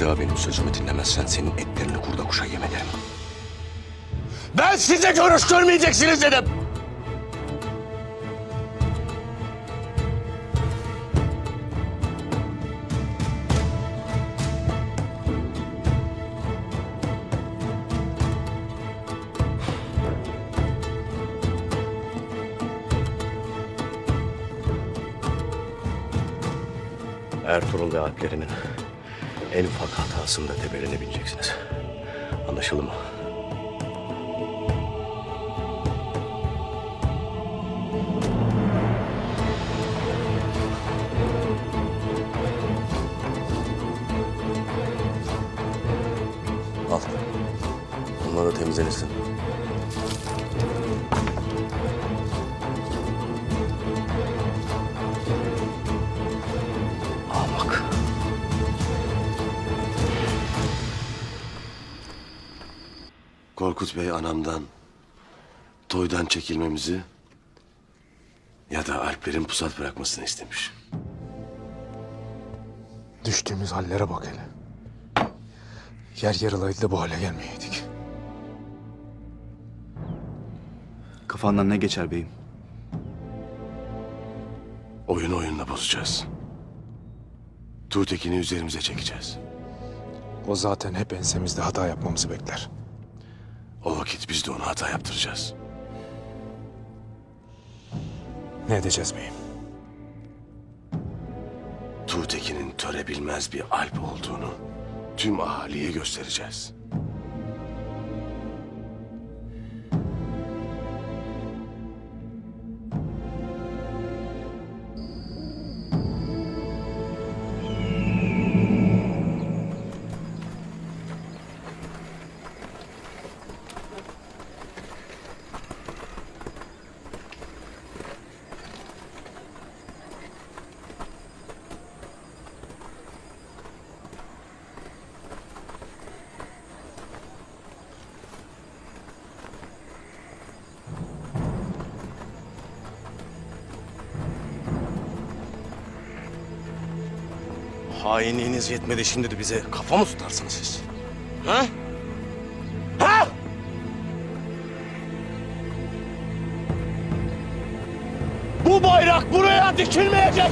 daha benim sözümü dinlemezsen senin etlerini kurda kuşa yem ederim. Ben size görüş görmeyeceksiniz dedim. Ertuğrul ve alplerinin en ufak hatasında tepelerine bineceksiniz. Anlaşıldı mı? Al. Bunlar da temizlenirsin. Ahmak. Korkut Bey anamdan, toydan çekilmemizi ya da Alplerin pusat bırakmasını istemiş. Düştüğümüz hallere bak hele. Yer yarılaydı da bu hale gelmeyeydik. Kafandan ne geçer beyim? Oyunu oyunla bozacağız. Tuğtekin'i üzerimize çekeceğiz. O zaten hep ensemizde hata yapmamızı bekler. O vakit biz de ona hata yaptıracağız. Ne edeceğiz beyim? Tuğtekin'in töre bilmez bir Alp olduğunu tüm ahaliye göstereceğiz. Hainliğiniz yetmedi, şimdi de bize kafa mı tutarsınız siz? Ha? Ha? Bu bayrak buraya dikilmeyecek!